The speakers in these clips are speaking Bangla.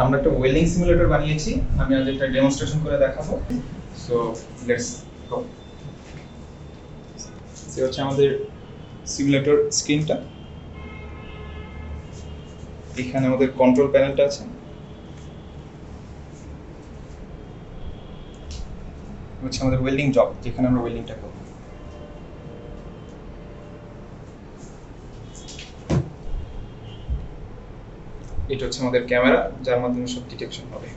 আমরা একটা ওয়েল্ডিং সিমুলেটর বানিয়েছি, আমি আজ একটা ডেমনস্ট্রেশন করে দেখাবো। So let's go. এই হচ্ছে আমাদের সিমুলেটর স্ক্রিনটা, এখানে আমাদের কন্ট্রোল প্যানেলটা আছে, হচ্ছে আমাদের ওয়েল্ডিং জব যেখানে আমরা ওয়েল্ডিংটা করব। এটা হচ্ছে আমাদের ক্যামেরা, যার মাধ্যমে সব ডিটেকশন হবে।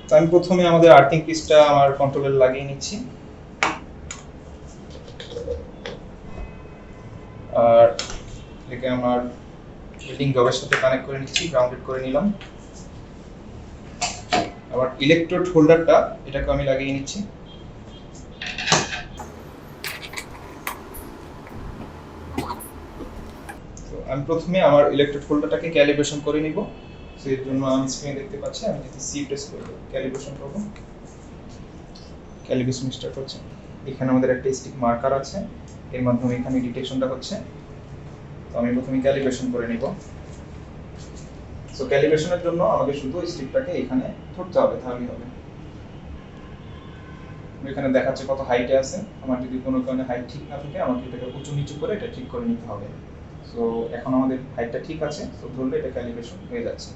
তো আমি প্রথমে আমাদের আর্থিং পিসটা আমার কন্ট্রোলারে লাগিয়ে নিচ্ছি, আর এটাকে আমার ওয়েল্ডিং জবের সাথে কানেক্ট করে নিচ্ছি, গ্রাউন্ডেড করে নিলাম। আবার ইলেকট্রোড হোল্ডারটা এটাকে আমি লাগিয়ে নিচ্ছি। তো আমি প্রথমে আমার ইলেকট্রোড হোল্ডারটাকে ক্যালিব্রেশন করে নিব। সেই জন্য আমি স্ক্রিনে দেখতে পাচ্ছি, আমি যদি সি প্রেস করব ক্যালিব্রেশন করব। ক্যালিব্রেশন স্টার্ট হচ্ছে। এখানে আমাদের একটা স্টিক মার্কার আছে, এর মাধ্যমে এখানে ডিটেকশনটা হচ্ছে। তো আমি প্রথমে ক্যালিব্রেশন করে নিব। সো ক্যালিব্রেশনের জন্য আমাকে শুধু স্টিকটাকে এখানে ধরতে হবে, তাহলেই হবে। এখানে দেখাচ্ছে কত হাইটে আছে, আমার যদি কোনো কারণে হাইট ঠিক না থাকে আমাকে এটাকে উঁচু নিচু করে এটা ঠিক করে নিতে হবে। সো এখন আমাদের হাইটটা ঠিক আছে, সো ধরলে এটা ক্যালিব্রেশন হয়ে যাচ্ছে।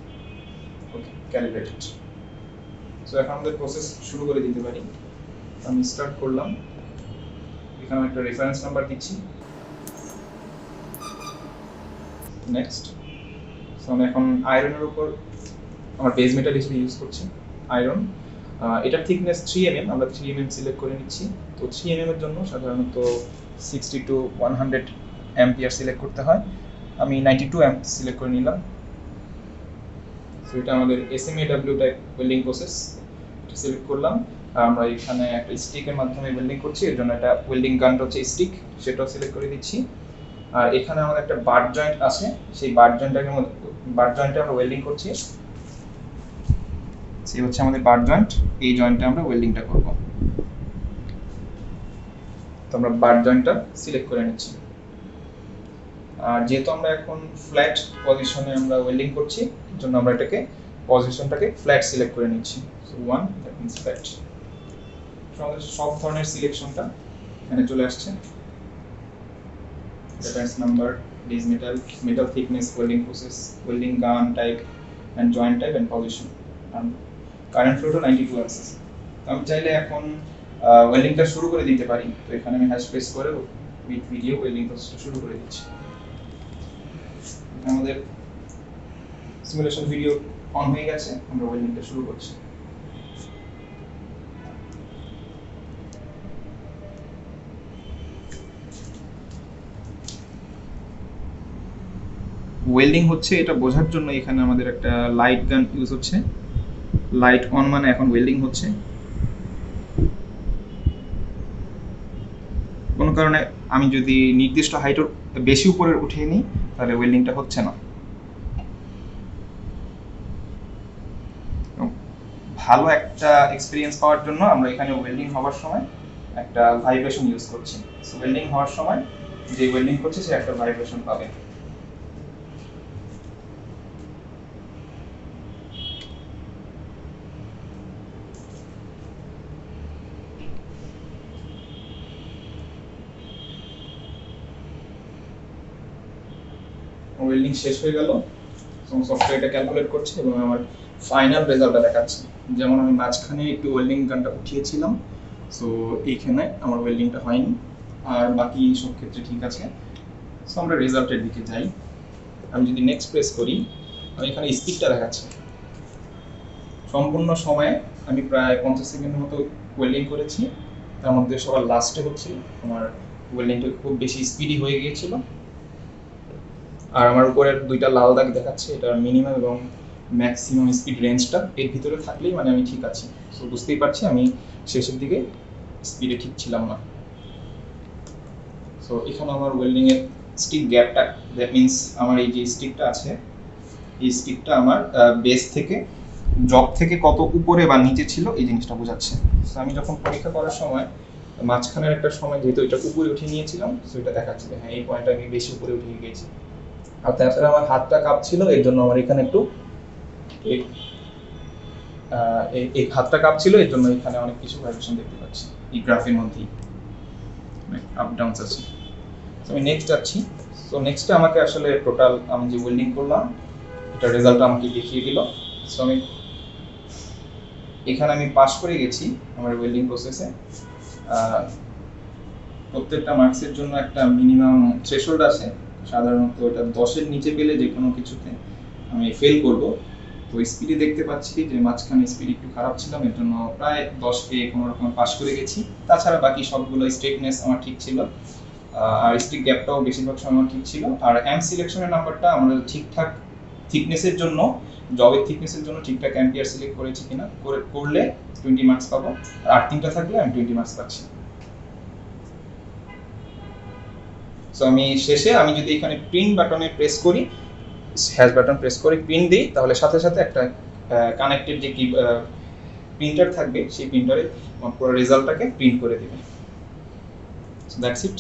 ওকে, ক্যালিব্রেটেড। সো এখন আমাদের প্রসেস শুরু করে দিতে পারি। আমি স্টার্ট করলাম, এখানে একটা রেফারেন্স নাম্বার দিচ্ছি, নেক্সট। সো আমি এখন আয়রনের উপর আমার বেস মেটাল হিসেবে ইউজ করছি আয়রন। এটার থিকনেস 3 mm, আমরা 3 mm সিলেক্ট করে নিচ্ছি। তো 3 mm এর জন্য সাধারণত 60 to 100 অ্যাম্পিয়ার সিলেক্ট করতে হয়, আমি 92 অ্যাম্প সিলেক্ট করে নিলাম। সো এটা আমাদের SMAW টাইপ ওয়েল্ডিং প্রসেস, এটা সিলেক্ট করলাম। আমরা এখানে একটা স্টিকের মাধ্যমে ওয়েল্ডিং করছি, এর জন্য একটা ওয়েল্ডিং গানটা হচ্ছে স্টিক, সেটাও সিলেক্ট করে দিচ্ছি। আর এখানে আমাদের একটা বাট জয়েন্ট আছে, সেই বাট জয়েন্টে আমরা ওয়েল্ডিং করছি। সেই হচ্ছে আমাদের বাট জয়েন্ট, এই জয়েন্টে আমরা ওয়েল্ডিংটা করব। তো আমরা বাট জয়েন্টটা সিলেক্ট করে নিচ্ছি। আর যেহেতু আমরা এখন ফ্ল্যাট পজিশনে আমরা ওয়েল্ডিং করছি, এর জন্য আমরা এটাকে পজিশনটাকে ফ্ল্যাট সিলেক্ট করে নিচ্ছি। So 1 that means flat. আমাদের সব ধরনের সিলেকশনটা এখানে চলে আসছে, reference number, base metal, metal thickness, welding process, welding gun type and joint type and position. Current flow 92 আছে। আমি চাইলে এখন ওয়েল্ডিংটা শুরু করে দিতে পারি। তো এখানে আমি হ্যাশ প্রেস করে উইথ ভিডিও ওয়েল্ডিং প্রসেসটা শুরু করে দিচ্ছি। আমাদের সিমুলেশন ভিডিও অন হয়ে গেছে, আমরা ওয়েল্ডিংটা শুরু করছি। ওয়েল্ডিং হচ্ছে এটা বোঝার জন্য এখানে আমাদের একটা লাইট গান ইউজ হচ্ছে। লাইট অন মানে এখন ওয়েল্ডিং হচ্ছে। কোনো কারণে আমি যদি নির্দিষ্ট হাইটের বেশি উপরে উঠিয়ে নিই তাহলে ওয়েল্ডিংটা হচ্ছে না। ভালো একটা এক্সপিরিয়েন্স পাওয়ার জন্য আমরা এখানে ওয়েল্ডিং হওয়ার সময় একটা ভাইব্রেশন ইউজ করছি। সো ওয়েল্ডিং হওয়ার সময় যে ওয়েল্ডিং করছে সে একটা ভাইব্রেশন পাবে। ওয়েল্ডিং শেষ হয়ে গেল, সফটওয়্যারটা ক্যালকুলেট করছে এবং আমার ফাইনাল রেজাল্টটা দেখাচ্ছে। যেমন আমি মাঝখানে একটু ওয়েল্ডিং গানটা উঠিয়েছিলাম, সো এইখানে আমার ওয়েল্ডিংটা হয়নি, আর বাকি সব ক্ষেত্রে ঠিক আছে। সো আমরা রেজাল্টের দিকে যাই। আমি যদি নেক্সট প্রেস করি, আমি এখানে স্পিডটা দেখাচ্ছি। সম্পূর্ণ সময়ে আমি প্রায় 50 সেকেন্ডের মতো ওয়েল্ডিং করেছি, তার মধ্যে সবার লাস্টে হচ্ছে আমার ওয়েল্ডিংটা খুব বেশি স্পিডি হয়ে গিয়েছিল। আর আমার উপরের দুইটা লাল দাগ দেখাচ্ছে, এটার মিনিমাম এবং ম্যাক্সিমাম স্পিড রেঞ্জটা এর ভিতরে থাকলেই মানে আমি ঠিক আছি। সো বুঝতেই পারছি আমি শেষের দিকে স্পিডে ঠিক ছিলাম না। সো এখানে আমার ওয়েল্ডিং এর স্টিক গ্যাপটা, দ্যাট মিন্স আমার এই যে স্টিকটা আছে, এই স্টিকটা আমার বেস থেকে জব থেকে কত উপরে বা নিচে ছিল এই জিনিসটা বোঝাচ্ছে। সো আমি যখন পরীক্ষা করার সময় মাঝখানের একটা সময় যেহেতু এটা উপরে উঠিয়ে নিয়েছিলাম, সো এটা দেখাচ্ছে যে হ্যাঁ এই পয়েন্টটা আমি বেশি উপরে উঠিয়ে গেছি। আর তাছাড়া আমার হাতটা কাঁপছিল, এর জন্য আমার এখানে একটু এই হাতটা কাঁপছিল, এর জন্য এখানে অনেক কিছু ভাইব্রেশন দেখতে পাচ্ছি এই গ্রাফের মধ্যেই, আপ ডাউনস আছে। তো আমি নেক্সট যাচ্ছি। সো নেক্সটে আমাকে আসলে টোটাল আমি যে ওয়েল্ডিং করলাম এটা রেজাল্ট আমাকে দেখিয়ে দিল। সো আমি এখানে আমি পাস করে গেছি আমার ওয়েল্ডিং প্রসেসে। প্রত্যেকটা মার্কসের জন্য একটা মিনিমাম থ্রেশহোল্ড আছে, সাধারণত এটা 10-এর নিচে পেলে যে কোনো কিছুতে আমি ফেল করব। তো স্পিডে দেখতে পাচ্ছি যে মাঝখানে স্পিড একটু খারাপ ছিল, এর জন্য প্রায় 10-কে কোনো রকম পাস করে গেছি। তাছাড়া বাকি সবগুলো স্ট্রেটনেস আমার ঠিক ছিল, আর স্টিক গ্যাপটাও বেশিরভাগ সময় আমার ঠিক ছিল। আর এম সিলেকশনের নাম্বারটা আমরা ঠিকঠাক থিকনেসের জন্য, জবের থিকনেসের জন্য ঠিকঠাক অ্যাম্পিয়ার সিলেক্ট করেছি কিনা, করলে 20 মার্কস পাবো, আর আর্থিংটা থাকলে আমি 20 মার্কস পাচ্ছি। সো আমি শেষে আমি যদি এখানে প্রিন্ট বাটনে প্রেস করি, হ্যাশ বাটন প্রেস করে প্রিন্ট দিই, তাহলে সাথে সাথে একটা কানেক্টেড যে কি প্রিন্টার থাকবে সেই প্রিন্টারে পুরো রেজাল্টটাকে প্রিন্ট করে দেবে। So that's it.